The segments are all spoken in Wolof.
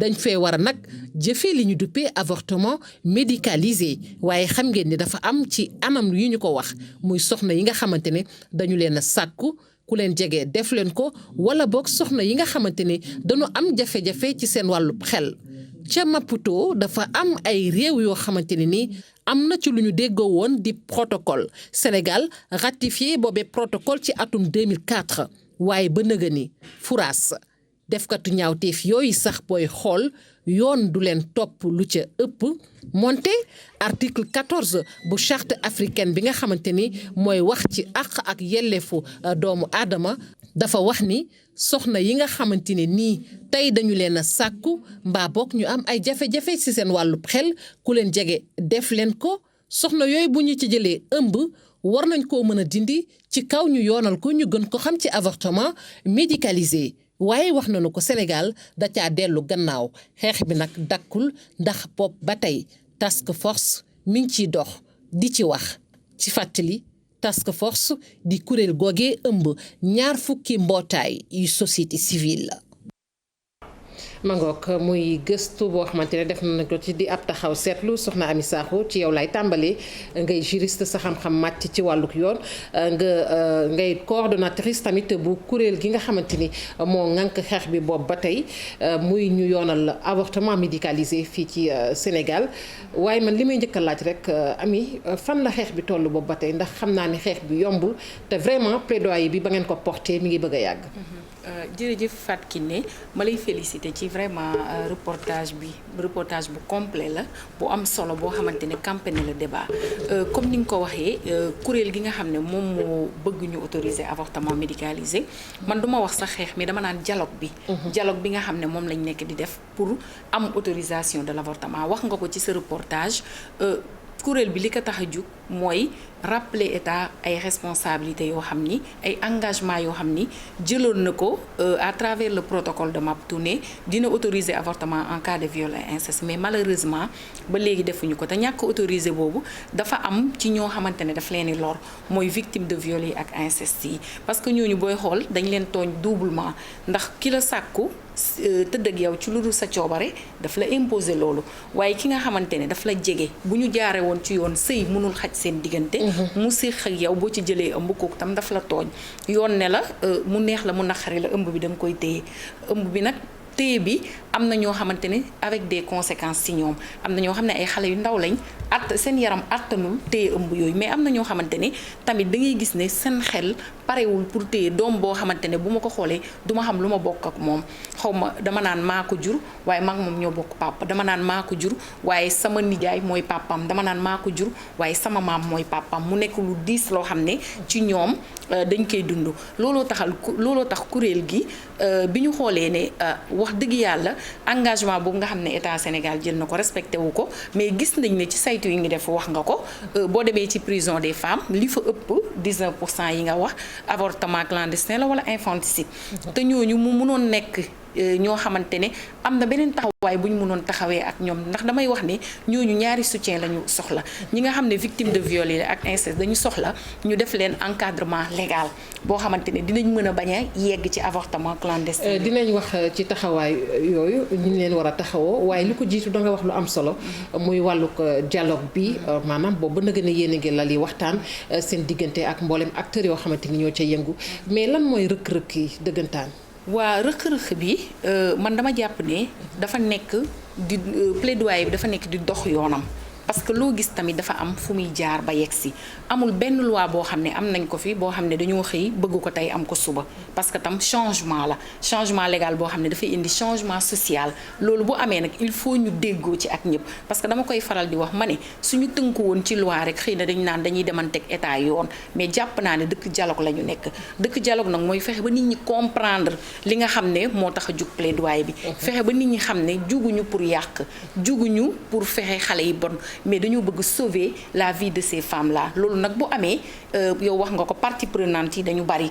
dañ fee war a nag jëfee li ñu duppee avortement médicalisé waaye xam ngeen ni dafa am ci anam yu ñu ko wax muy soxna yi nga xamante ne dañu leen a sàkku ku leen jege def leen ko wala boog soxna yi nga xamante ne dañu am jafe-jafe ci seen wàllu xel. ca Maputo dafa am ay réew yoo xamante ne ni am na ci lu ñu déggoo woon di protocole Sénégal ratifié boobee protocole ci atum 2004 waaye ba nëga ni furaas defkatu ñaawteef yooyu sax booy xool yoon du leen topp lu ca ëpp moonte article 14 bu charte africaine bi nga xamante ni mooy wax ci àq ak yelleefu doomu aadama dafa wax ni soxna yi nga xamante ne nii tey dañu leen a sàkku mbaa bokk ñu am ay jafe-jafe ci seen wàllu xel ku leen jege def leen ko soxna yooyu bu ñu ci jëlee ëmb war nañ koo mën a dindi ci kaw ñu yoonal ko ñu gën ko xam ci avortement médicalisé waaye wax nañu ko Sénégal da caa dellu gannaaw xeex bi nag dakkul ndax bopp ba tey task force mi ngi ciy dox di ci wax ci fàttali task force di kuréel googee ëmb 20 mbootaay yu société civile la. mangook muy gëstu boo xamante ne def na ko ci di ab taxaw seetlu soxna Amy Sakho ci yow lay tàmbalee ngay juriste sa xam-xam màcc ci wàlluk yoon ngay coordonnatrice tamit bu kuréel gi nga xamante ni moo ŋànk xeex bi boobu ba tey muy ñu yoonal avortement médicalisé fii ci Sénégal waaye man li may njëkk a laaj rek Amy fan la xeex bi toll boobu ba tey ndax xam naa ni xeex bi yombul te vraiment plaidoyer bi ba ngeen ko porté mi ngi bëgg a yàgg. jërëjëf Fatou Kiné ma lay féliciter ci vraiment reportage bu complet la bu am solo boo xamante ne campé na le débat comme ni nga ko waxee kuréel gi nga xam ne moom moo bëgg ñu autoriser avortement médicalisé man duma wax sax xeex mi dama naan dialogue bi nga xam ne moom lañ nekk di def pour am autorisation de l'avortement wax nga ko ci sa reportage kuréel bi li ko tax a jug mooy rappeler état ay responsabilités yoo xam ni ay engagement yoo xam ni jëloon na ko à travers le protocole de Maputo ne dina autoriser avortement en cas de viol et inceste mais malheureusement ba léegi defuñu ko te ñàkk autoriser boobu dafa am ci ñoo xamante ne daf leen di lor mooy victime de viol yi ak inceste yi parce que ñooñu booy xool dañ leen tooñ doublement ndax ki la sàkku tëdd ak yow ci lu dul sa coobare daf la imposer loolu waaye ki nga xamante ne daf la jege bu ñu jaare woon ci yoon sëy mënul xaj seen diggante mu séq ak yow boo ci jëlee ëmb kooku tam daf la tooñ yoon ne la mu neex la mu naqari la ëmb bi da nga koy téye ëmb bi nag téye bi am na ñoo xamante ne avec des conséquences ci ñoom am na ñoo xam ne ay xale yu ndaw lañ seen yaram attanul téye ëmb yooyu mais am na ñoo xamante ne tamit da ngay gis ne seen xel parewul pour téye doom boo xamante ne bu ma ko xoolee duma xam lu ma bokk ak moom xaw ma dama naan maa ko jur waaye maa moom ñoo bokk papa dama naan maa ko jur waaye sama nijaay mooy papam dama naan maa ko jur waaye sama maam mooy papam mu nekk lu diis loo xam ne ci ñoom dañ koy dund looloo tax kuréel gi bi ñu xoolee ne wax dëgg yàlla engagement boobu nga xam ne état Sénégal jël na ko respecté wu ko mais gis nañ ne ci saytu yi ngi def wax nga ko boo demee ci prison des femmes li fa ëpp 19% yi nga wax avortement clandestin la wala infanticide te ñooñu mu mënoon nekk ñoo xamante ne am na beneen taxawaay bu ñu mënoon taxawee ak ñoom ndax damay wax ne ñooñu ñaari soutien la ñu soxla ñi nga xam ne victime de viol yi ak inceste dañu soxla ñu def leen encadrement légal boo xamante ne dinañ mën a bañ a yegg ci avortement clandestin. dinañ wax ci taxawaay yooyu ñu leen war a taxawoo waaye li ko jiitu da nga wax lu am solo muy wàllug dialogue bi maanaam boobu ba nga ne yéen a ngi lal yi waxtaan seen diggante ak mboolem acteurs yoo xamante ni ñoo ca yëngu mais lan mooy rëkk-rëkk yi dëggantaan. waa rëq-rëq bi man dama jàpp ne dafa nekk di plaidoyer bi dafa nekk di dox yoonam parce que loo gis tamit dafa am fu muy jaar ba yegg si amul benn loi boo xam ne am nañ ko fi boo xam ne dañoo xëy bëgg ko tey am ko suba parce que tam changement la changement légal boo xam ne dafay indi changement social loolu bu amee nag il faut ñu déggoo ci ak ñëpp parce que dama koy faral di wax ma ne suñu tënku woon ci loi rek xëy na dañu naan dañuy demanteeg état yoon mais jàpp naa ne dëkk dialogue la ñu nekk dëkk dialogue nag mooy fexe ba nit ñi comprendre li nga xam ne moo tax a jug plaidoyer bi fexe ba nit ñi xam ne juguñu pour yàq juguñu pour fexe xale yi bon mais dañoo bëgg sauver la vie de ces femmes là loolu nag bu amee yow wax nga ko partie prenante yi dañu bari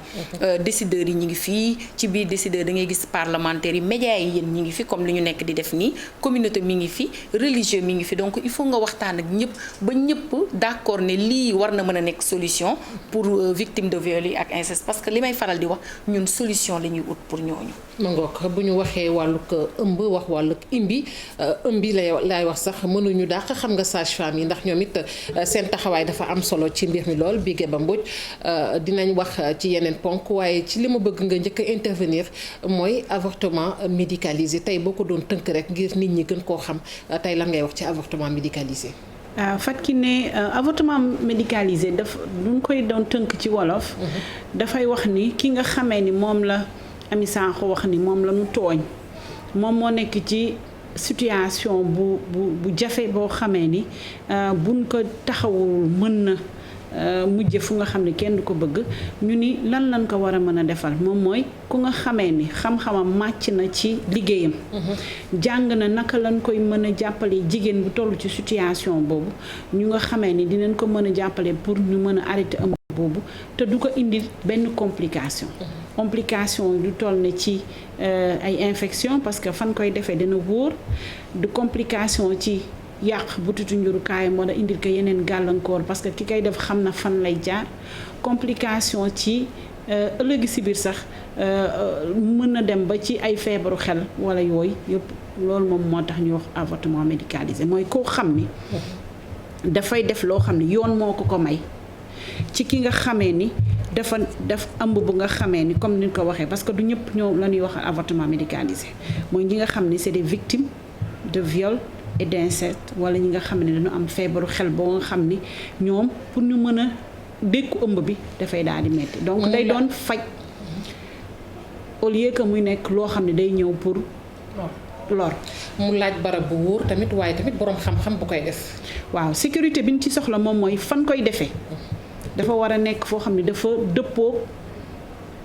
décideurs yi ñi ngi fii ci biir décideurs da ngay gis parlementaires yi médias yi yéen ñi ngi fi comme li ñu nekk di def nii communauté mi ngi fi religieux mi ngi fi donc il faut nga waxtaan ak ñëpp ba ñëpp d'accord ne lii war na mën a nekk solution pour victime de viol yi ak inceste parce que li may faral di wax ñun solution la ñuy ut pour ñooñu. ma ngoog bu ñu waxee wàllug ëmb wax wàllug imbi laay wax sax mënuñu dàq xam nga sage-femme yi ndax ñoom it seen taxawaay dafa am solo ci mbir mi lool Bigué Ba Mbodj dinañ wax ci yeneen ponk waaye ci li ma bëgg nga njëkk a intervenir mooy avortement médicalisé tey boo ko doon tënk rek ngir nit ñi gën koo xam tey lan ngay wax ci avortement médicalisé. Fatou Kiné avortement médicalisé duñ koy doon tënk ci wolof. dafay wax ni ki nga xamee ni moom la Ami Sakho wax ni moom la mu tooñ moom moo nekk ci situation bu jafe boo xamee ni buñ ko taxawul mën na mujje fu nga xam ne kenn du ko bëgg ñu ni lan lañ ko war a mën a defal moom mooy ku nga xamee ni xam-xamam màcc na ci liggéeyam jàng na naka lañ koy mën a jàppale jigéen bu toll ci situation boobu ñu nga xamee ni dinañ ko mën a jàppale pour ñu mën a arrêter ëmb boobu te du ko indi benn complication du toll ne ci ay infection parce que fan koy defee dina wóor du complication ci yàq butitu njurukaayam wala indil ko yeneen gàllankoor parce que ki koy def xam na fan lay jaar complication ci ëllëgi si biir sax mën na dem ba ci ay feebaru xel wala yooyu yëpp loolu moom moo tax ñu wax avortement médicalisé mooy koo xam ni dafay def loo xam ni yoon moo ko may ci ki nga xamee ni dafa def ëmb bu nga xamee ni comme ni ko waxee parce que du ñëpp ñoo la ñuy wax avortement médicalisé mooy ñi nga xam ni c'est des victimes de viol et d'inceste wala ñi nga xam ne dañu am feebaru xel boo nga xam ni ñoom pour ñu mën a dékku ëmb bi dafay daal di metti donc day doon faj au lieu que muy nekk loo xam ne day ñëw pour lor. mu laaj barab bu wóor tamit waaye tamit boroom xam-xam bu koy def. waaw sécurité bi ñu ci soxla moom mooy fan koy defee dafa war a nekk foo xam ne dafa dëppoo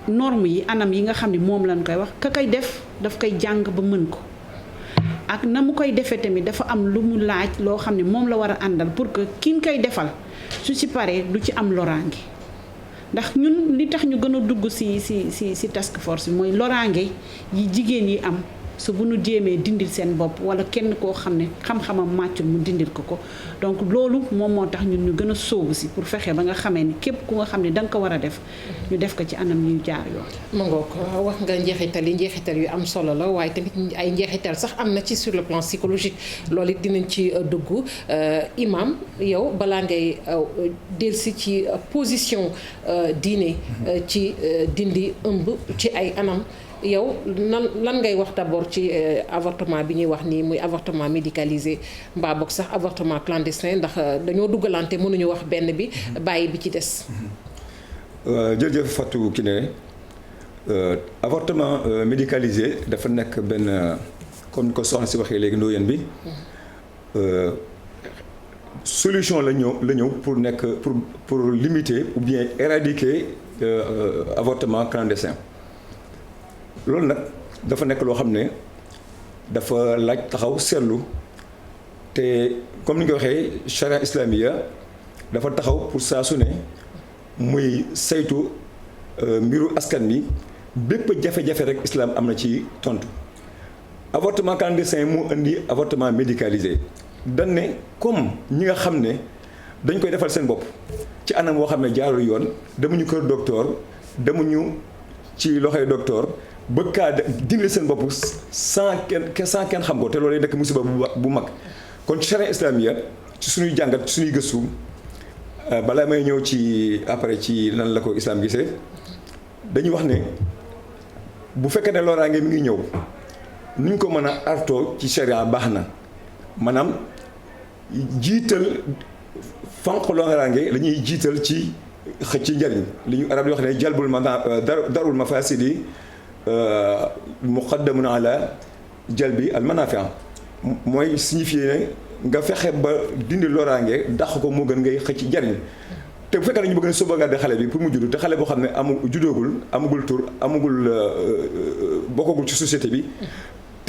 normes yi anam yi nga xam ne moom lañ koy wax ka koy def daf koy jàng ba mën ko. ak na mu koy defee tamit dafa am lu mu laaj loo xam ne moom la war a àndal pour que ki ñu koy defal su ci paree du ci am loraange ndax ñun li tax ñu gën a dugg ci task force bi mooy loraange yi jigéen yi am su bu ñu jéemee dindil seen bopp wala kenn koo xam ne xam-xamam màccul mu dindil ko donc loolu moom moo tax ñun ñu gën a sóobu ci pour fexe ba nga xamee ni képp ku nga xam ne da nga ko war a def ñu def ko ci anam yu jaar yoon. ma ngoog wax nga njeexital yu am solo la waaye tamit ay njeexital sax am na ci sur le plan psychologique loolu it dinañ ci dugg imam yow balaa ngay delsi ci position diine ci dindi ëmb ci ay anam. yow lan ngay wax d'abord ci avortement bi ñuy wax nii muy avortement médicalisé mbaa boog sax avortement clandestin ndax dañoo duggalante mënuñu wax benn bi bàyyi bi ci des. jërëjëf Fatou Kiné avortement médicalisé dafa nekk benn comme ni ko soxna si waxee léegi ndóoyeen bi solution la ñëw pour nekk pour limiter ou bien éradiquer avortement clandestin. loolu nag dafa nekk loo xam ne dafa laaj taxaw seetlu te comme ni nga ko waxee charia islamia dafa taxaw pour saa su ne muy saytu mbiru askan bi bépp jafe-jafe rek islam am na ci tontu. avortement clandestin mu indi avortement médicalisé dañ ne comme ñi nga xam ne dañ koy defal seen bopp ci anam woo xam ne jaarul yoon demuñu kër docteur demuñu ci loxoy docteur. bëgg kaa dindi seen bopp sans kenn xam ko te loolu nekk musiba bu mag kon charia islamia ci suñuy jàngat ci suñuy gëstu balaa may ñëw ci après ci lan la ko islam gisee dañuy wax ne bu fekkee ne loraange mi ngi ñëw nuñ ko mën a artoo ci charia baax na maanaam jiital fànq loraange la ñuy jiital ci xëcc njariñ li ñu arab di wax ne jalbul darul mafasidi muqaddamun ala jalbi al manafia mooy signifier ne nga fexe ba dindi loraange dàq ko moo gën ngay xëcc njariñ te bu fekkee ne ñu bëgg ne sauvegarder xale bi pour mu juddu te xale boo xam ne juddoogul amagul tur amagul bokkagul ci société bi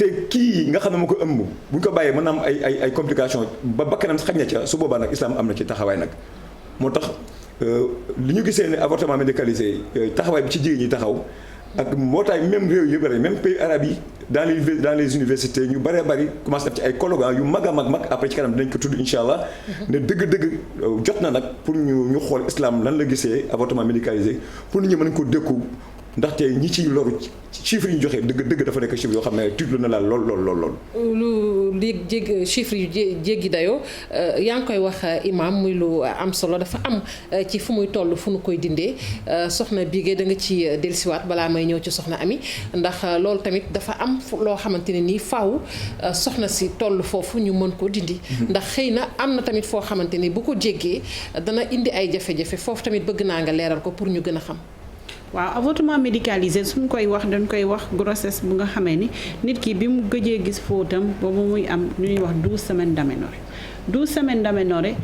te kii nga xam ne moo ko ëmb bu ñu ko bàyyee mën na am ay complications ba bakkanam xaj na ca su boobaa nag islam am na ci taxawaay nag moo tax li ñu gisee ne avortement médicalisé taxawaay bi ci jigéen ñi taxaw ak mbootaay même réew yu bëri même pays arabes yi dans les universités ñu bëree bëri commencé def ci ay colloques yu mag a mag après ci kanam dinañ ko tudd incha allah ne dëgg-dëgg jot na nag pour ñu xool islam lan la gisee avortement médicalisé pour nit ñi mën ko dékku ndaxte ñi ciy loru chiffres yi ñu joxe dëgg dafa nekk chiffres yoo xam ne tudd na la lool. lu jég chiffres yu jéggi dayoo yaa ngi koy wax imam muy lu am solo dafa am ci fu muy toll fu nu koy dindee soxna Bigué da nga ci dellusiwaat balaa may ñëw ci soxna Ami ndax loolu tamit dafa am loo xamante ne nii faaw soxna si toll foofu ñu mën ko dindi. ndax xëy na am na tamit foo xamante ni bu ko jéggee dana indi ay jafe-jafe foofu tamit bëgg naa nga leeral ko pour ñu gën a xam. waaw avortement médicalisé suñ koy wax dañ koy wax grossesse bu nga xamee ni nit ki bi mu gëjee gis fóotam boobu muy am lu ñuy wax 12 semaines d'aménorrhée 12 semaines d'aménorrhée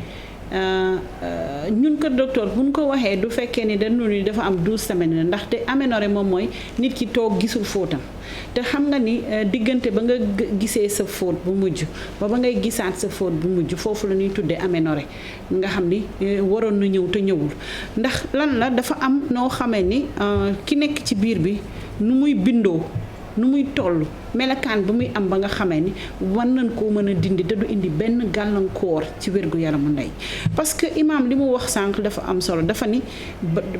ñun kër docteur bu ñu ko waxee du fekkee ni dañu ni dafa am 12 semaines ndaxte aménorrhée moom mooy nit ki toog gisul fóotam te xam nga ni diggante ba nga gisee sa fóot bu mujj ba ngay gisaat sa fóot bu mujj foofu la ñuy tuddee aménorrhée nga xam ni waroon na ñëw te ñëwul ndax lan la dafa am noo xamee ni ki nekk ci biir bi nu muy bindoo nu muy toll melakaan bu muy am ba nga xamee ni war nañ koo mën a dindi te du indi benn gàllankoor ci wérgu yaramu ndey parce que imam li mu wax sànq dafa am solo dafa ni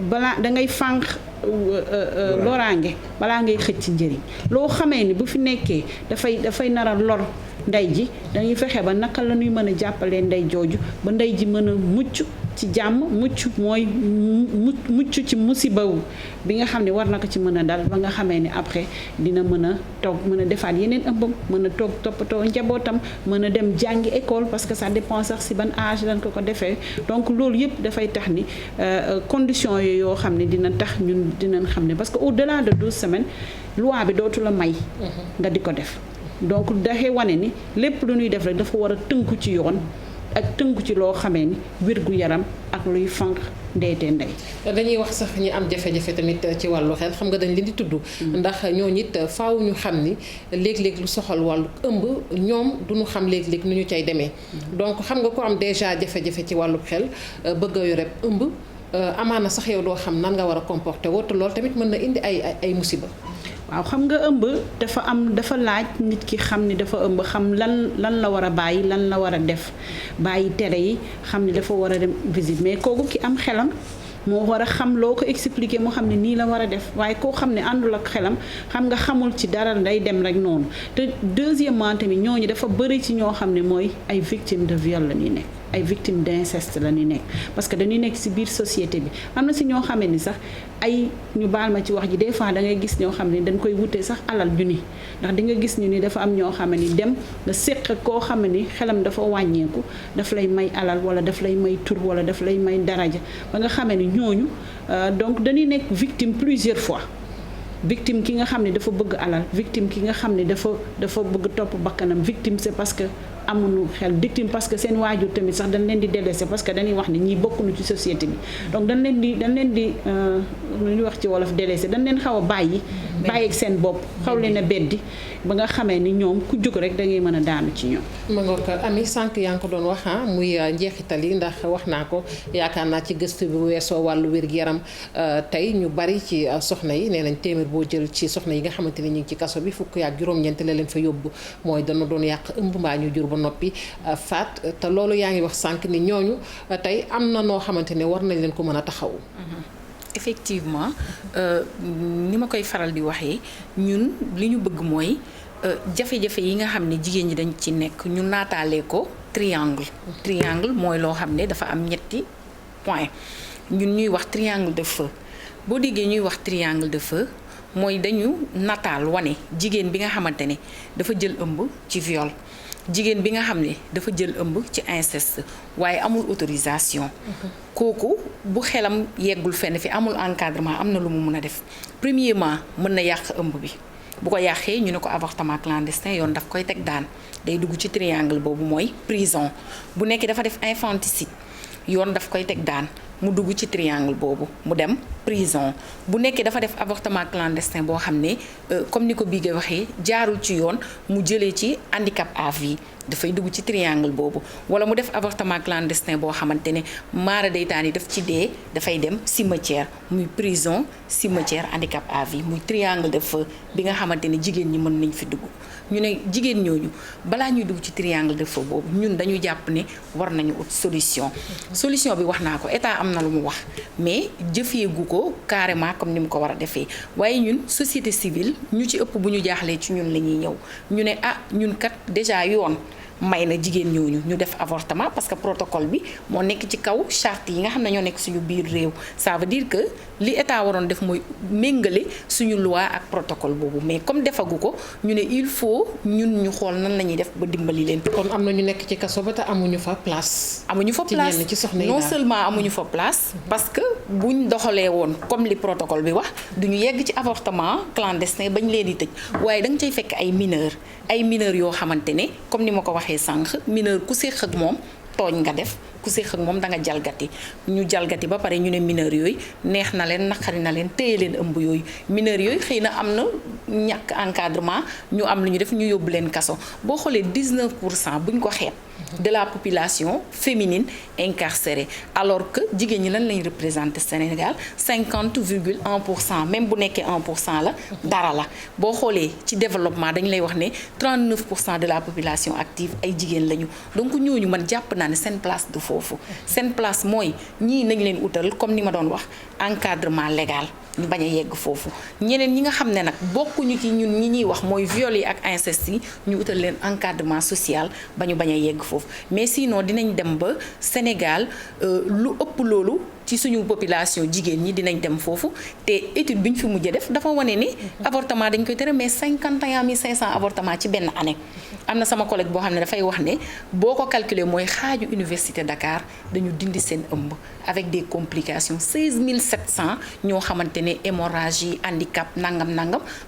balaa da ngay fànq loraange balaa ngay xëcc ci njëriñ loo xamee ni bu fi nekkee dafay nar a lor ndey ji dañuy fexe ba naka la ñuy mën a jàppalee ndey jooju ba ndey ji mën a mucc ci jàmm mucc mooy mucc ci musiba bi nga xam ne war na ko ci mën a dal ba nga xamee ni après dina mën a toog mën a defaat yeneen ëmbam mën a toog toppatoo njabootam mën a dem jàngi école parce que ça dépend sax si ban âge lañ ko defee donc loolu yëpp dafay tax ni conditions yooyu yoo xam ne dina tax ñun dinañ xam ne parce que au-delà de 12 semaines loi bi dootu la may nga di ko def donc dafay wane ni lépp lu ñuy def rek dafa war a tënku ci yoon ak tënku ci loo xamee ni wérgu yaram ak luy fànq ndeyte ndey. dañuy wax sax ñi am jafe-jafe tamit ci wàllu xel xam nga dañ leen di tudd. ndax ñooñu it faaw ñu xam ni léeg-léeg lu soxal wàllu ëmb ñoom duñu xam léeg-léeg nu ñu cay demee. donc xam nga ko am déjà jafe-jafe ci wàllu xel bëgg a yore ëmb amaana sax yow doo xam nan nga war a comporter woo te loolu tamit mën na indi ay musiba. waaw xam nga ëmb dafa laaj nit ki xam ni dafa ëmb xam lan la war a bàyyi lan la war a def bàyyi tere yi xam ni dafa war a dem visite mais kooku ki am xelam moo war a xam loo ko expliquer moo xam ne nii la war a def waaye koo xam ne àndul ak xelam xam nga xamul ci dara day dem rek noonu te deuxièmement tamit ñooñu dafa bëri ci ñoo xam ne mooy ay victimes de viol la ñuy nekk ay victimes d'inceste la ñuy nekk parce que dañuy nekk ci biir société bi am na ci ñoo xamee ni sax ay ñu baal ma ci wax ji des fois da ngay gis ñoo xam ne dañ koy wutee sax alal ju ni ndax di nga gis ni dafa am ñoo xam ni dem nga séq koo xam ni xelam dafa wàññeeku daf lay may alal wala daf lay may tur wala daf lay may daraja ba nga xamee ni ñooñu donc dañuy nekk victime plusieurs fois victime ki nga xam ne dafa bëgg alal victime ki nga xam ne dafa bëgg topp bakkanam victime c'est parce que amuñu xel victime parce que seen waajur tamit sax dañ leen di délaissé parce que dañuy wax ni ñii bokkuñu ci société bi donc dañ leen di lu ñuy wax ci wolof délaissé dañ leen xaw a bàyyi ak seen bopp xaw leen a beddi ba nga xamee ni ñoom ku jóg rek da ngay mën a daanu ci ñoom. ma nga ko Ami sànq yaa ngi ko doon wax muy njeexital yi ndax wax naa ko yaakaar naa ci gëstu bi bu weesoo wàllu wér-gu-yaram tey ñu bari ci soxna yi nee nañ téeméer boo jël ci soxna yi nga xamante ni ñu ngi ci kaso bi fukk ak juróom-ñeent la leen fa yóbbu mooy dana doon yàq ëmb mbaa ñu jur ba noppi faat te loolu yaa ngi wax sànq ni ñooñu tey am na noo xamante ne war nañ leen ko mën a taxawu. effectivement ni ma koy faral di waxee ñun li ñu bëgg mooy jafe-jafe yi nga xam ne jigéen ñi dañ ci nekk ñu naataalee ko triangle mooy loo xam ne dafa am ñetti point ñun ñuy wax triangle de feu boo déggee ñuy wax triangle de feu mooy dañu nataal wane jigéen bi nga xamante ne dafa jël ëmb ci viol jigéen bi nga xam ne dafa jël ëmb ci inceste waaye amul autorisation kooku bu xelam yeggul fenn fi amul encadrement am na lu mu mun a def premièrement mën na yàq ëmb bi bu ko yàqee ñu ne ko avortement clandestin yoon daf koy teg daan day dugg ci triangle boobu mooy prison bu nekkee dafa def infanticide yoon daf koy teg daan mu dugg ci triangle boobu mu dem prison. bu nekkee dafa def avortement clandestin boo xam ne comme ni ko Bigué waxee jaarul ci yoon mu jëlee ci handicap à vie dafay dugg ci triangle boobu. wala mu def avortement clandestin boo xamante ne maara deytaan yi daf ci dee dafay dem cimetière muy prison cimetière handicap à vie muy triangle de feu bi nga xamante ne jigéen ñi mën nañ fi dugg. ñu ne jigéen ñooñu balaa ñuy dugg ci triangle de feu boobu ñun dañu jàpp ne war nañu ut solution bi wax naa ko état am na lu mu wax mais jëfeegu ko carrément comme ni mu ko war a defee waaye ñun société civile ñu ci ëpp bu ñu jaaxlee ci ñun la ñuy ñëw ñu ne ñun kat déjà yoon may na jigéen ñooñu ñu def avortement parce que protocole bi moo nekk ci kaw charte yi nga xam ne ñoo nekk suñu biir réew ça veut dire que li état waroon def mooy méngale suñu loi ak protocole boobu mais comme defagu ko ñu ne il faut ñun ñu xool nan la ñuy def ba dimbali leen. kon am na ñu nekk ci kaso ba te amuñu fa place. amuñu fa place ci soxna yi non seulement amuñu fa place parce que buñ doxalee woon comme li protocole bi wax duñu yegg ci avortement clandestin bañ leen di tëj waaye da nga cay fekk ay mineurs yoo xamante ne comme ni ma ko waxee sànq mineur ku séq ak moom tooñ nga def ku séq ak moom da nga jalgati ñu jalgati ba pare ñu ne mineur yooyu neex na leen naqari na leen téye leen ëmb yooyu mineur yooyu xëy na am na ñàkk encadrement ñu am lu ñu def ñu yóbbu leen kaso boo xoolee 19% buñ ko xeeb de la population féminine incarcérée alors que jigéen ñi lan lañ représenté Sénégal 50,1% même bu nekkee 1% la dara la boo xoolee ci développement dañ lay wax ne 39% de la population active ay jigéen lañu donc ñooñu man jàpp naa ne seen place du foofu seen place mooy ñii nañ leen utal comme ni ma doon wax encadrement légal ñu bañ a yegg foofu ñeneen ñi nga xam ne nag bokkuñu ci ñun ñi ñuy wax mooy viol yi ak inceste yi ñu utal leen encadrement social ba ñu bañ a yegg foofu mais sinon dinañ dem ba Sénégal lu ëpp loolu ci suñu population jigéen ñi dinañ dem foofu te étude bi ñu fi mujjee def dafa wane ni avortement dañ koy tere mais 51 500 avortement ci benn année. am na sama collègue boo xam ne dafay wax ne boo ko calculer mooy xaaju université Dakar dañu dindi seen ëmb avec des complications 16 700 ñoo xamante ne hémorragie handicap nangam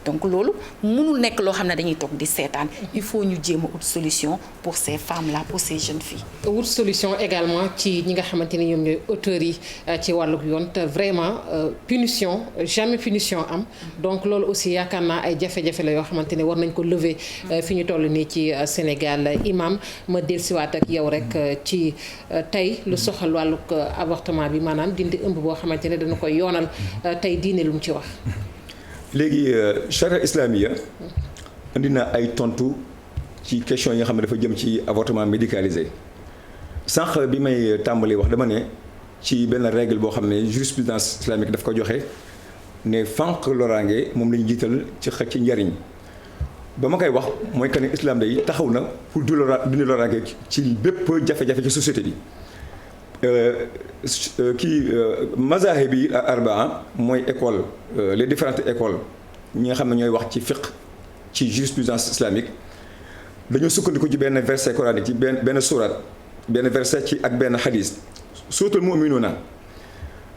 donc loolu mënul nekk loo xam ne dañuy toog di seetaan il faut ñu jéem a ut solution pour ces femmes là pour ces jeunes filles. wut solution également ci ñi nga xamante ne ñoom ñooy auteurs yi ci wàllug yoon te vraiment punition jamais punition am donc loolu aussi yaakaar naa ay jafe-jafe la yoo xamante ne war nañ ko lever fi ñu toll nii ci Sénégal. Imam ma dellusiwaat ak yow rek ci tey lu soxal wàllug avortement bi maanaam dindi ëmb boo xamante ne dana koy yoonal tey diine lu mu ci wax. léegi charia islamiya indi na ay tontu ci question yi nga xam ne dafa jëm ci avortement médicalisé sànq bi may tàmbali wax dama ne ci benn règle boo xam ne jurisprudence islamique daf ko joxe ne fànq loraange moom la ñu jiital ci xëcc ci njariñ ba ma koy wax mooy que ne islam day taxaw na pour dindi loraange ci bépp jafe-jafe ci société bi mazahib bi arbaa mooy école les différentes écoles ñi nga xam ne ñooy wax ci fiqh ci jurisprudence islamique dañoo sukkandiku ci benn verset coranique ci benn surat benn verset ci ak benn xadis suuratul mu'minuuna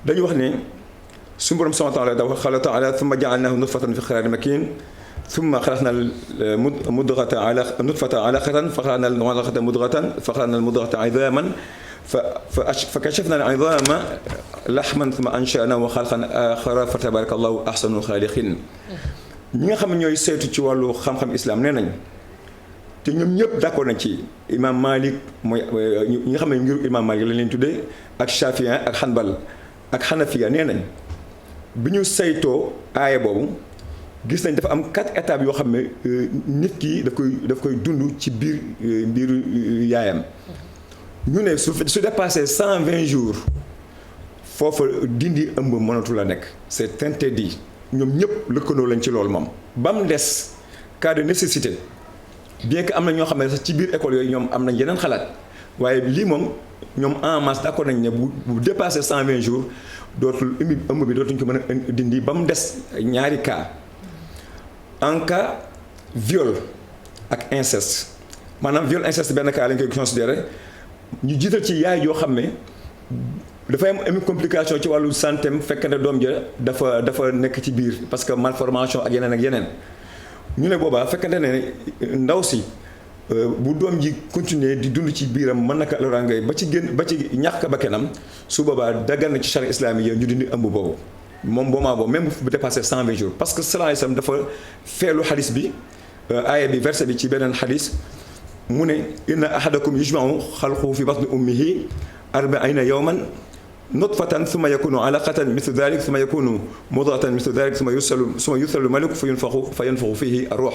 dañu wax ne suñu borom subhaanahu wa taala dafa taala thumma ja'alnaahu nutfatan fi qararin makin thumma xalaqnal mudghata alaqatan fa xalaqnal alaqata mudghatan fa xalaqnal mudghata idaaman fa kashafna al-idaama lahman thumma ansha'naahu xalqan aaxara fa tabarakallahu ahsanul xaaliqiin. ñi nga xam ne ñooy saytu ci wàllu xam-xam islam nee nañ te ñoom ñëpp d'accord nañ ci imam Malik mooy ñi nga xam ne ngiru imam Malik lañ leen tuddee ak Shafi'iyya ak Hanbal ak Hanafiya nee nañ bi ñu saytoo aaya boobu gis nañ dafa am 4 étapes yoo xam ne nit ki daf koy dund ci biiru yaayam. ñu ne su dépassé 120 jours foofa dindi ëmb mënatu la nekk c'est interdit ñoom ñëpp lëkkaloo lañ ci loolu moom. ba mu des cas de nécessité bien que am na ñoo xam ne sax ci biir école yooyu ñoom am nañ yeneen xalaat waaye lii moom ñoom en masse d'accord nañ ne bu dépassé 120 jours dootul ëmb bi dootuñ ko mën a dindi ba mu des ñaari cas en cas viol ak inceste maanaam viol inceste benn cas lañ koy considérer. ñu jiital ci yaay yoo xam ne dafay am complication ci wàllu santé fekk ne doom ja dafa nekk ci biir parce que malformation ak yeneen ñu ne boobaa fekkante ne ndaw si bu doom ji continuer di dund ci biiram mën naka loraange ba ci ñàkk bakkanam su boobaa daggan na ci charia islamique yi ñu dindi ëmb boobu moom boomaa boobu même bu dépassé 120 jours parce que sallallahu alayhi wasallam dafa feelu xadis bi aaya bi verset bi ci beneen xadis mu ne inna ahadakum yujma'u xalquhu fi batni ummihi 40 yawman nutfatan thumma yakunu alaqatan mithlu dhalik thumma yakunu mudghatan mithlu dhalik thumma yursalu maliku fa yanfakhu fihi ar-ruh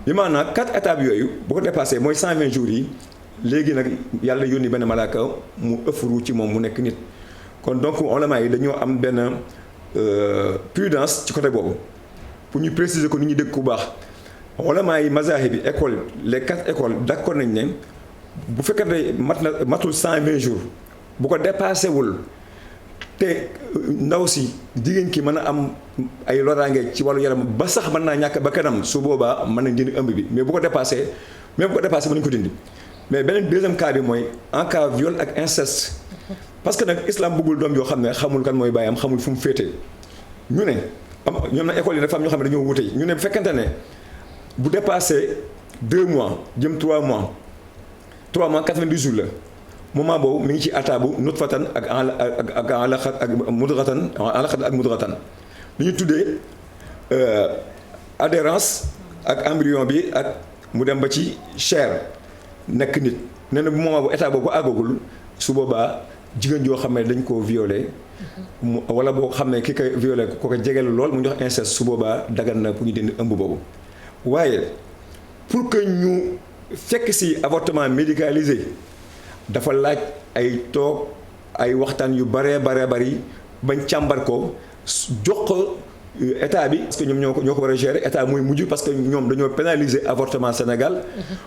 bi maanaam 4 étapes yooyu bu ko dépassé mooy 120 jours yi léegi nag yàlla yónni benn malaaka mu ëffru ci moom mu nekk nit kon donc ulama yi dañoo am benn prudence ci côté boobu pour ñu préciser ko nit ñi dégg ku baax ulama yi mazahib bi école les 4 écoles d'accord nañ ne bu fekkee matul 120 jours bu ko dépassé wul te ndaw si jigéen ki mën a am ay loraange ci wàllu yaram ba sax mën naa ñàkk ba kanam su boobaa mën nañ dindi ëmb bi mais bu ko dépassé mën nañu ko dindi mais beneen deuxième cas bi mooy en cas viol ak inceste parce que nag islam bëggul doom yoo xam ne xamul kan mooy baayam xamul fu mu féete ñu ne ñoom nag école yi dafa am ñoo xam ne dañoo wute ñu ne bu fekkente ne bu dépassé 2 mois jëm 3 mois 90 jours la moment boobu mi ngi ci ataabu nutfatan ak alaqat ak mudratan li ñu tuddee adhérence ak embryon bi ak mu dem ba ci chair nekk nit nee na bu moment bu état boobu àggagul su boobaa jigéen joo xam ne dañ koo violé wala boo xam ne ki koy violé ko ko jegeel lool mu jox inceste su boobaa dagan na pour ñu dindi ëmb boobu waaye pour que ñu fekk ci avortement médicalisé dafa laaj ay toog ay waxtaan yu bari bañ càmbar ko jox ko état bi parce que ñoom ñoo ko war a gérer état mooy mujj parce que ñoom dañoo pénaliser avortement Sénégal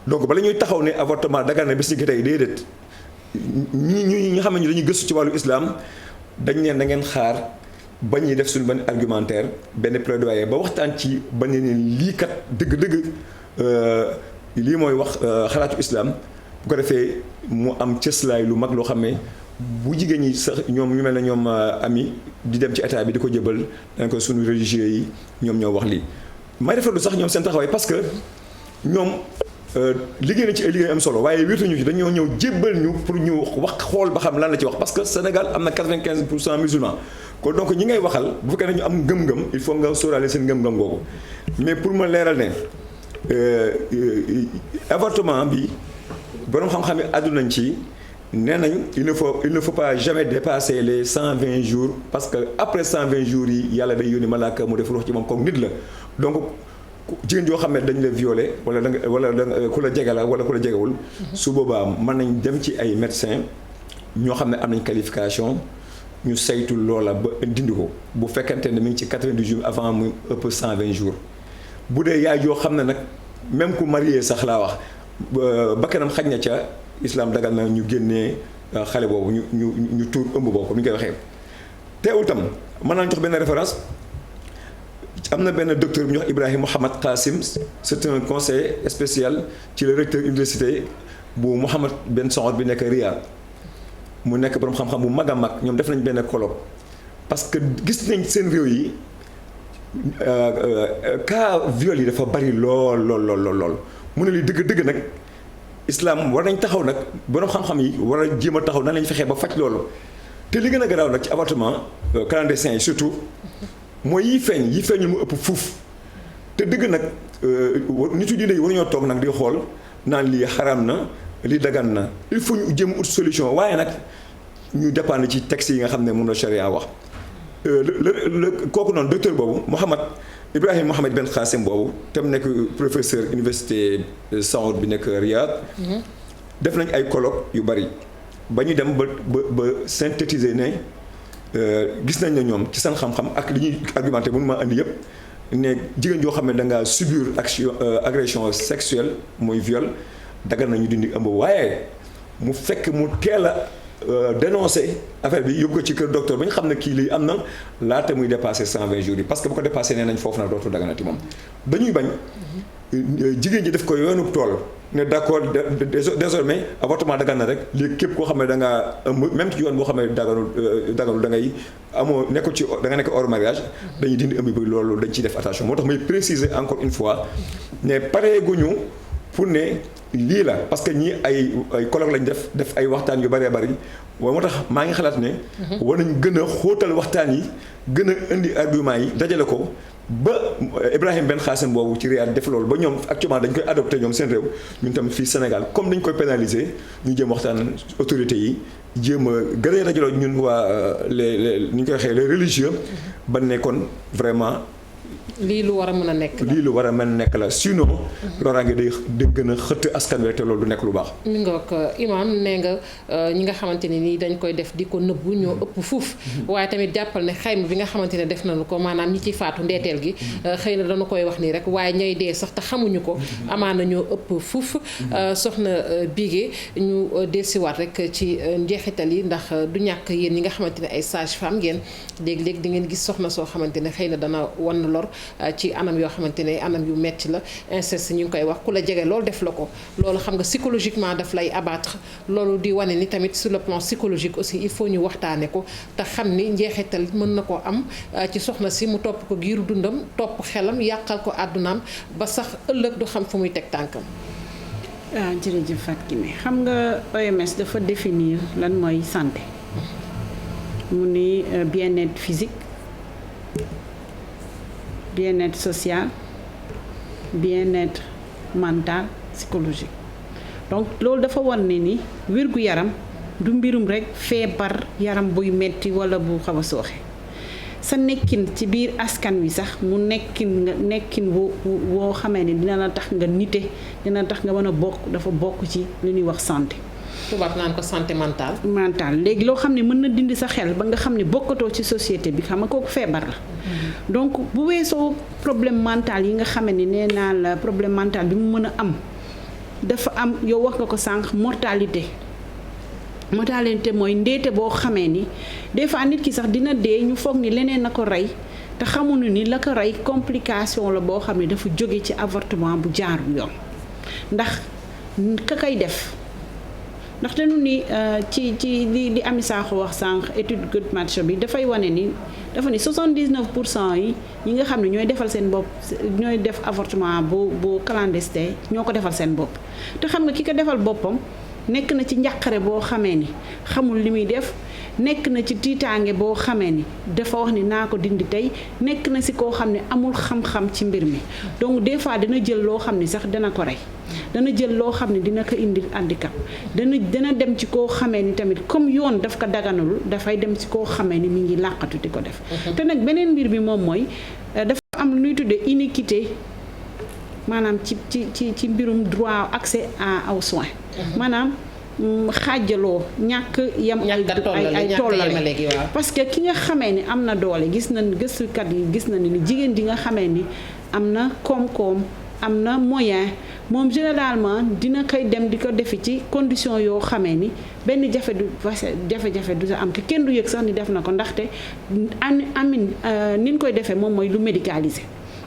donc bala ñuy taxaw ne avortement dagan na bis ni ki tey déedéet ñi nga xam ne dañuy gëstu ci wàllu islam dañ ne na ngeen xaar ba ñuy def suñu benn argumentaire benn plaidoyer ba waxtaan ci ba ne lii kat dëgg-dëgg lii mooy wax xalaatu islam bu ko defee mu am cëslaay lu mag loo xam ne bu jigéen ñi sax ñoom ñu mel ne ñoom ami di dem ci état bi di ko jëbal dañ ko suñu religieux yi ñoom ñoo wax lii may rafetlu sax ñoom seen taxawaay parce que ñoom liggéey na ci ay liggéey am solo waaye wéetuñu ci dañoo ñëw jébbal ñu pour ñu wax xool ba xam lan la ci wax parce que Sénégal am na 95% musulmans kon donc ñi ngay waxal bu fekkee ne ñu am ngëm-ngëm il faut nga sóoraale seen ngëm-ngëm googu mais pour ma leeral ne avortement bi borom xam-xam yi àddu nañ ci nee nañ il ne faut pas jamais dépasser les 120 jours parce que après 120 jours yi yàlla day yónni malaaka mu def ruux ci moom comme nit la donc jigéen joo xam ne dañ la violé wala ku la jege la wala ku la jegewul su boobaa mën nañ dem ci ay médecins ñoo xam ne am nañ qualification ñu saytu loola ba dindi ko bu fekkente ne mi ngi ci 90 jours avant mu ëpp 120 jours bu dee yaay yoo xam ne nag même ku marié sax laa wax bakkanam xaj na ca islam dagal na ñu génnee xale boobu ñu tuur ëmb boobu comme ni ñu koy waxee teewul tam mën naa jox benn référence am na benn docteur bu ñuy wax Ibrahim Mohamed Qasim c'est un conseiller spécial ci le recteur université bu Mohamed Ben Saoud bi nekk Riyad mu nekk borom xam-xam bu mag a mag ñoom def nañ benn colloque parce que gis nañ seen réew yi cas viol yi dafa bari lool mu ne li dëgg nag islam war nañ taxaw nag borom xam-xam yi war a jéem a taxaw nan lañ fexee ba faj loolu te li gën a garaaw nag ci avortement clandestin yi surtout mooy yi feeñul mu ëpp fuuf te dëgg nag nit yu diine yi waruñoo toog nag di xool naan lii xaraam na lii dagan na il faut ñu jéem ut solution waaye nag ñu dépendre ci texte yi nga xam ne moom la charia wax kooku noonu docteur boobu Ibrahim Mohamed Ben Qasim boobu te mu nekk professeur université Saoud bi nekk Riyad def nañ ay colloque yu bari ba ñu dem ba synthétiser ne gis nañ ne ñoom ci seen xam-xam ak li ñuy argumenté mënu ma andi yëpp ne jigéen joo xam ne da ngaa subir agression sexuelle mooy viol dagal na ñu dindi ëmb waaye mu fekk mu teel a dénoncer affaire bi yóbbu ko ci kër docteur ba ñu xam ne kii lii am na laata muy dépassé 120 jours yi parce que bu ko dépassé nee nañ foofu nag dootul daganati moom dañuy bañ jigéen ji def ko yoonu tool ne d'accord désormais avortement dagan na rek léegi képp koo xam ne da ngaa ëmb même ci yoon boo xam ne daganul da ngay amoo nekkul ci da nga nekk hors mariage dañuy dindi ëmb bi loolu dañ ciy def attention moo tax may préciser encore une fois ne pareeguñu pour ne lii la parce que ñii ay colloque lañ def ay waxtaan yu bëree bëri waaye moo tax maa ngi xalaat ne. war nañ gën a xóotal waxtaan yi gën a indi argument yi dajale ko ba Ibrahim Ben Khassim boobu ci Riyad def loolu ba ñoom actuellement dañ koy adopté ñoom seen réew ñun tamit fii Sénégal comme dañ koy pénaliser ñu jéem waxtaan autorités yi jéem a gën a dajaloo ñun waa les ñu koy waxee les religieux ba nekkoon vraiment. lii lu war a mën a nekk la lii lu war a mën a nekk la sinon. loraange day gën a xëtt askan wi rek te loolu du nekk lu baax. mi ngoog Imaam nee nga ñi nga xamante ne nii dañ koy def di ko nëbbu ñoo ëpp fuuf. waaye tamit jàppal ne xayma bi nga xamante ne def nañu ko maanaam ñi ciy faatu ndeeteel gi. xëy na dañu koy wax nii rek waaye ñay dee sax te xamuñu ko. amaana ñoo ëpp fuuf. soxna Bigué ñu dellusiwaat rek ci njeexital yi ndax du ñàkk yéen ñi nga xamante ne ay sage-femme ngeen léeg-léeg di ngeen gis soxna soo xamante ne xëy na dana wan lor. ci anam yoo xamante ne anam yu metti la inceste ñu ngi koy wax ku la jege loolu def la ko loolu xam nga psychologiquement daf lay abattre loolu di wane ni tamit sur le plan psychologique aussi il faut ñu waxtaane ko te xam ni njeexital mën na ko am ci soxna si mu topp ko giiru dundam topp xelam yàqal ko àddunaam ba sax ëllëg du xam fu muy teg tànkam. jërëjëf Fatou Kiné xam nga OMS dafa définir lan mooy santé mu ni bien-être physique. bien-être social bien-être mental psychologique donc loolu dafa war ne ni wér-gu-yaram du mbirum rekk feebar yaram buy metti walla bu xaw a sooxe sa nekkin ci biir askan wi sax mu nekkin woo xamee ne dina la tax nga nite dina tax nga mën a bokk dafa bokk ci li ñuy wax santé. tubaab naan ko santé mentale. mentale léegi loo xam ne mën na dindi sa xel ba nga xam ne bokkatoo ci société bi xam nga kooku feebar la. donc bu weesoo problème mental yi nga xam ne nee naa la problème mental bi mu mën a am dafa am yow wax nga ko sànq mortalité mooy ndeete boo xamee ni des fois nit ki sax dina dee ñu foog ni leneen na ko rey te xamuñu ni la ko rey complication la boo xam ne dafa jóge ci avortement bu jaarul yoon ndax ka kay def. ndax dañu ni ci li Ami Sakho wax sànq étude Good Match bi dafay wane ni dafa ni 79% yi ñi nga xam ne ñooy defal seen bopp ñooy def avortement bu clandestin ñoo ko defal seen bopp te xam nga ki ko defal boppam nekk na ci njàqare boo xamee ni xamul li muy def nekk na ci tiitaange boo xamee ni dafa wax ni naa ko dindi tey nekk na si koo xam ne amul xam-xam ci mbir mi donc des fois dana jël loo xam ni sax dana ko rey dana jël loo xam ne dina ko indil handicap dana dem ci koo xamee ni tamit comme yoon daf ko daganalul dafay dem ci koo xamee ni mi ngi làqatu di ko def te nag beneen mbir bi moom mooy dafa am lu ñuy tuddee inéquité maanaam ci mbirum droit accès aux soins maanaam xaajaloo ñàkk yam ay tollale parce que ki nga xamee ni am na doole gis nañ gëstukat yi gis nañ ni jigéen ji nga xamee ni am na koom-koom am na moyen moom généralement dina koy dem di ko defi ci condition yoo xamee ni benn jafe-jafe du sa am te kenn du yëg sax ni def na ko ndaxte ni ñu koy defee moom mooy lu médicalisé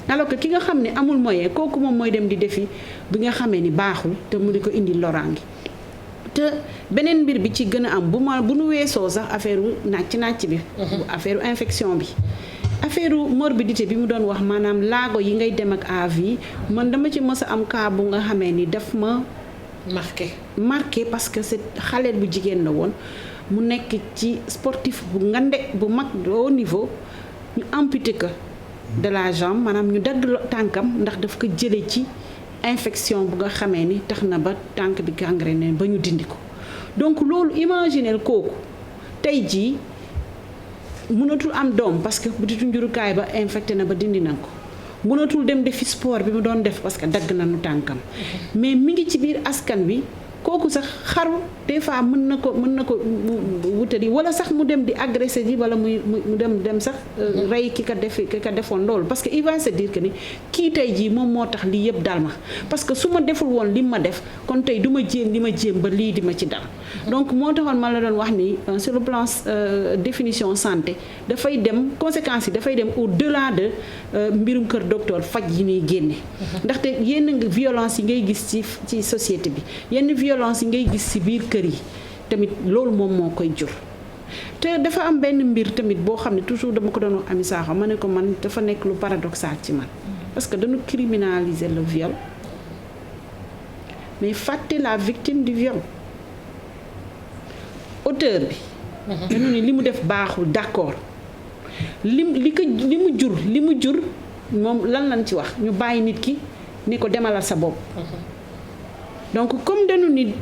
alors que ki nga xam ne amul moyen kooku moom mooy dem di defi bi nga xamee ni baaxul te mu di ko indi loraangi te beneen mbir bi ci gën a am bu nu weesoo sax affaire nàcc bi affaire infection bi affaire morbidité bi mu doon wax maanaam laago yi ngay dem ak à vie man dama ci mës a am cas bu nga xamee ni daf ma marqué parce que c'est xale bu jigéen la woon mu nekk ci sportif bu ngande bu mag au niveau ñu amputé ko de la jambe maanaam ñu dagg tànkam ndax daf ko jële ci infection bu nga xamee ni tax na ba tànk bi gangréné ba ñu dindi ko donc loolu imaginel kooku tey jii mënatul am doom parce que butitu njurukaay ba infecté na ba dindi nañ ko mënatul dem defi sport bi mu doon def parce que dagg nañu tànkam mais mi ngi ci biir askan wi kooku sax xaru des fois mën na ko wutali wala sax mu dem di agressé ji wala mu dem sax rey ki ka defoon loolu parce que il va se dire que ni kii tey jii moom moo tax lii yëpp dal ma parce que su ma deful woon li ma def kon tey du ma jéem li ma jéem ba lii di ma ci dal donc moo taxoon ma la doon wax ni sur le plan définition santé dafay dem conséquences yi dafay dem au-delà de mbirum kër docteur faj yi ñuy génne ndaxte yenn violence yi ngay gis ci société bi yenn violence yi ngay gis ci biir kër yi tamit loolu moom moo koy jur te dafa am benn mbir tamit boo xam ne toujours dama ko doon wax Ami Sakho ma ne ko man dafa nekk lu paradoxal ci man parce que dañu criminaliser le viol mais fàtte la victime du viol. auteur bi. dañu ne li mu def baaxul d'accord li mu jur moom lan lañ ci wax ñu bàyyi nit ki ni ko demalal sa bopp. donc comme dañu ni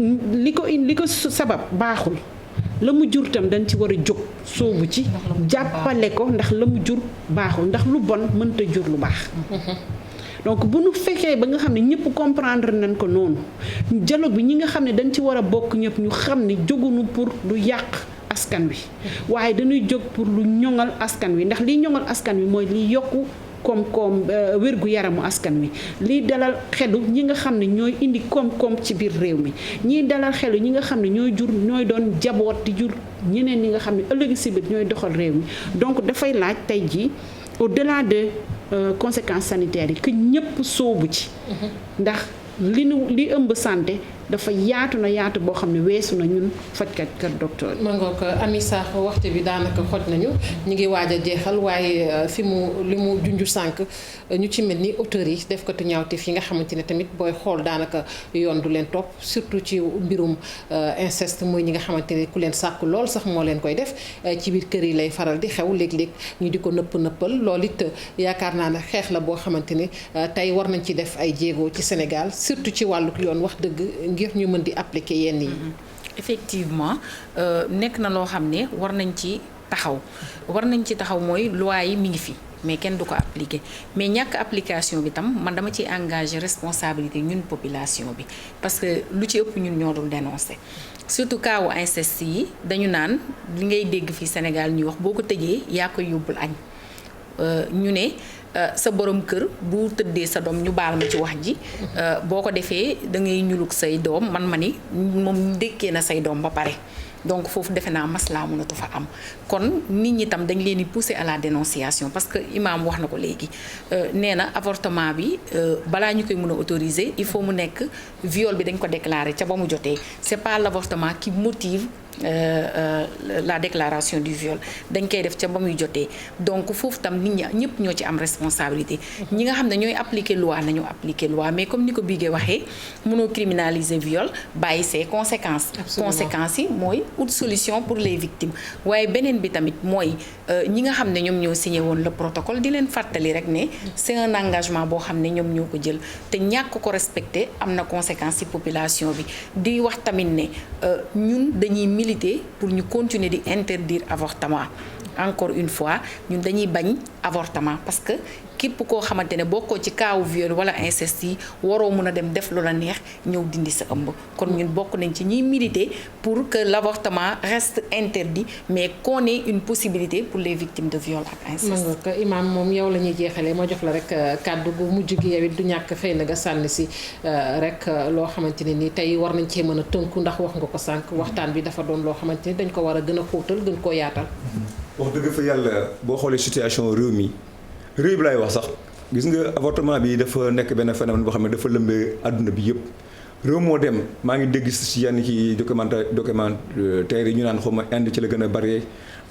li ko sabab baaxul la mu jur tam dañ ci war a jóg soobu ci jàppale ko ndax la mu jur baaxul ndax lu bon mënta jur lu baax. donc bu nu fekkee ba nga xam ne ñëpp comprendre nañ ko noonu dialogue bi ñi nga xam ne dañ ci war a bokk ñëpp ñu xam ne jógunu pour lu yàq askan wi waaye dañuy jóg pour lu ñoŋal askan wi ndax liy ñoŋal askan wi mooy liy yokku koom-koom wérgu yaramu askan wi liy dalal xelu ñi nga xam ne ñooy indi koom-koom ci biir réew mi ñiy dalal xelu ñi nga xam ne ñooy doon jaboot di jur ñeneen ñi nga xam ne ëllëg si biir ñooy doxal réew mi donc dafay laaj tey jii au-delà de conséquences sanitaires yi que ñëpp soobu ci ndax li ëmb santé dafa yaatu boo xam ne weesu na ñun fajkat kër docteur yi. ma ngoog Amy Sakho waxtu bi daanaka xoj nañu ñu ngi waaj a jeexal waaye li mu junj sànq ñu ci mel ni auteurs yi def ko te ñaawteef yi nga xamante ne tamit booy xool daanaka yoon du leen topp surtout ci mbirum inceste mooy ñi nga xamante ne ku leen sàkk lool sax moo leen koy def ci biir kër yi lay faral di xew léeg-léeg ñu di ko nëppal loolu it yaakaar naa ne xeex la boo xamante ne tey war nañ ci def ay jéego ci Sénégal surtout ci wàllu yoon wax dëgg. ngir ñu mën di appliquer yenn yi. effectivement nekk na loo xam ne war nañ ci taxaw mooy loi yi mi ngi fi mais kenn du ko appliquer mais ñàkk application bi tam man dama ci engagé responsabilité ñun population bi parce que lu ci ëpp ñun ñoo dul dénoncer surtout cas wu inceste yi dañu naan li ngay dégg fii Sénégal ñuy wax boo ko tëjee yaa koy yóbbul añ ñu ne. sa borom kër bu tëddee sa doom ñu baal ma ci wax ji boo ko defee da ngay ñuluk say doom ma ni moom dékkee na say doom ba pare donc foofu defe naa maslaa mënatu fa am kon nit ñi tam dañ leen di pousser à la dénonciation parce que imam wax na ko léegi nee na avortement bi balaa ñu koy mën a autoriser il faut mu nekk viol bi dañ ko déclarer ca ba mu jotee c'est pas l'avortement qui motive la déclaration du viol dañ koy def ca ba muy jotee donc foofu tam nit ñi ñëpp ñoo ci am responsabilité ñi nga xam ne ñooy appliquer loi nañu appliquer loi mais comme ni ko Bigué waxee mënoo criminaliser viol bàyyi ses conséquences. conséquences yi mooy autre solution pour les victimes waaye beneen bi tamit mooy ñi nga xam ne ñoom ñoo signé woon le protocole di leen fàttali rek ne c'est un engagement boo xam ne ñoom ñoo ko jël te ñàkk ko respecté am na conséquence ci population bi di wax tamit ne ñun dañuy militer pour ñu continuer di interdire avortement encore une fois ñun dañuy bañ avortement parce que képp koo xamante ne bokkoo ci kaawu viol wala inceste yi waroo mun a dem def lu la neex ñëw dindi sa ëmb kon ñun bokk nañ ci ñiy militer pour que l'avortement reste interdit mais qu'on ait une possibilité pour les victimes de viol ak inceste. man Imam moom yow la ñuy jeexalee ma jox la rek kàddu gu mujj gi yow it du ñàkk xëy na nga sànni si rek loo xamante ne ni tey war nañ cee mën a tënku ndax wax nga ko sànq waxtaan bi dafa doon loo xamante ni dañ ko war a gën a xóotal gën koo yaatal. wax dëgg fa yàlla boo xoolee situation réew mi réew bi laay wax sax gis nga avortement bi dafa nekk benn phénomène boo xam ne dafa lëmbee àdduna bi yëpp réew moo dem maa ngi dégg si yenn ci documentaire yi ñu naan xaw ma Inde ci la gën a bari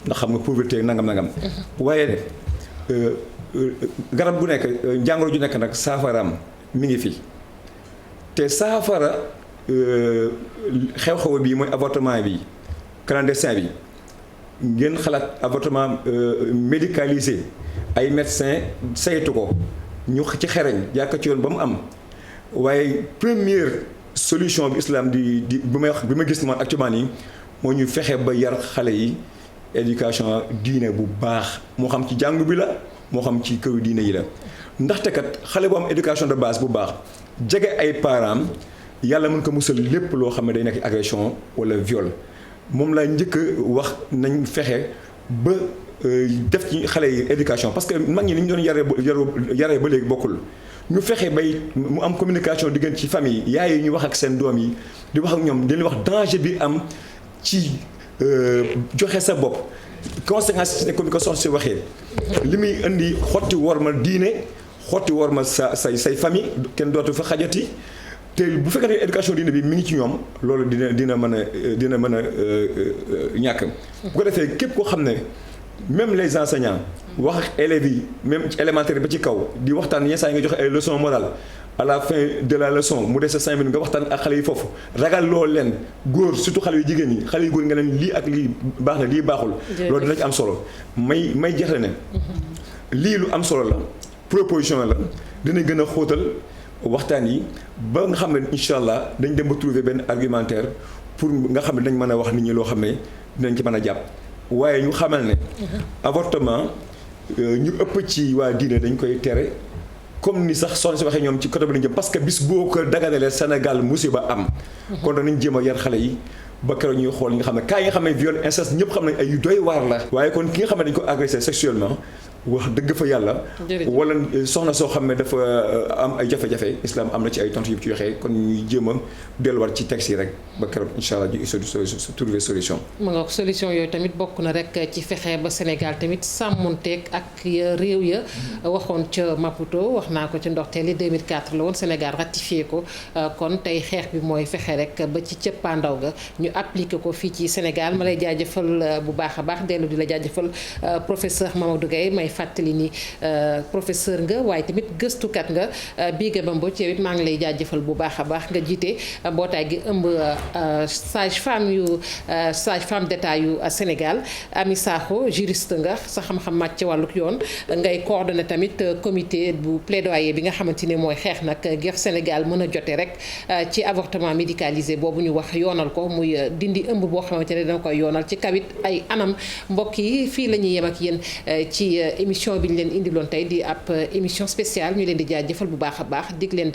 ndax xam nga pauvreté nangam. waaye garab gu nekk jàngoro ju nekk nag saafaraam mi ngi fi te saafara xew-xew bi mooy avortement bi clandestin bi. ngeen xalaat avortement médicalisé ay médecins saytu ko ñu ci xereñ jàkka ci yoon ba mu am waaye première solution bi islam di bi ma gis man actuellement nii moo ñu fexe ba yar xale yi éducation diine bu baax moo xam ci jàng bi la moo xam ci këru diine yi la ndaxte kat xale bu am éducation de base bu baax jege ay parents yàlla mën ko musal lépp loo xam ne day nekk agression wala viol. moom laa njëkk a wax nañ fexe ba def ci xale yi éducation parce que mag ñi ni ñu doon yaree ba léegi bokkul ñu fexe bay mu am communication diggante ci famille yaay yi ñu wax ak seen doom yi di wax ak ñoom di leen wax danger bi am ci joxe sa bopp conséquences yi comme ni ko soxna si waxee li muy indi xotti war ma diine xotti war ma say famille kenn dootu fa xajati te bu fekkee ne éducation diine bi mi ngi ci ñoom loolu dina mën a ñàkk. bu ko defee képp koo xam ne même les enseignants wax ak élèves yi même ci élémentaire ba ci kaw di waxtaan yenn saa yi nga joxe ay leçons morales à la fin de la leçon mu des sa 5 minutes nga waxtaan ak xale yi foofu ragal loolu leen góor surtout xale yu jigéen ñi xale yu góor nga leen lii ak lii baax na lii baaxul. loolu dina ci am solo may jeexle ne. lii lu am solo la proposition la dina gën a xóotal waxtaan yi ba nga xam ne incha allah dañ dem ba trouver benn argumentaire pour nga xam ne dañ mën a wax nit ñi loo xam ne dinañ ci mën a jàpp waaye ñu xamal ne. avortement ñu ëpp ci waa diine dañ koy tere. comme ni sax soxna si waxee ñoom ci côté bi lañ jëm parce que bis boo ko daganalee Sénégal musiba am. kon danañ jéem a yar xale yi ba keroog ñuy xool ñi nga xam ne cas yi nga xam ne viol inceste ñëpp xam nañ ay yu doy waar la. waaye kon ki nga xam ne dañ ko agressé sexuellement wax dëgg fa yàlla. wala soxna soo xam ne dafa am ay jafe-jafe islam am na ci ay tontu yu ci waxee kon ñuy jéem a delluwaat ci texte yi rek ba keroog incha allah ñu trouver solution. ma nga solution yooyu tamit bokk na rek ci fexe ba Sénégal tamit sàmmonteeg ak réew ya waxoon ca Maputo wax naa ko ci ndoxteel yi 2004 la woon Sénégal ratifié ko kon tey xeex bi mooy fexe rek ba ci cëppaandaw ga ñu appliqué ko fii ci Sénégal ma lay jaajëfal bu baax a baax dellu di la jaajëfal professeur Mamadou Gueye may fàttali ni professeur nga waaye tamit gëstukat nga Biége Bambodj ci yow it maa ngi lay jaajëfal bu baax a baax nga jiite mbootaay gi ëmb sage-femme d'État yu Sénégal Amy Sakho juriste nga sa xam-xam màcc ci wàlluk yoon ngay coordonné tamit comité bu plaidoyer bi nga xamante ne mooy xeex nag ngir Sénégal mën a jote rek ci avortement médicalisé boobu ñu wax yoonal ko muy dindi ëmb boo xamante ne dana koy yoonal ci kawit ay anam mbokk yi fii la ñuy yem ak yéen ci émission bi ñu leen indiloon tey di ab émission spéciale ñu leen di jaajëfal bu baax a baax dig leen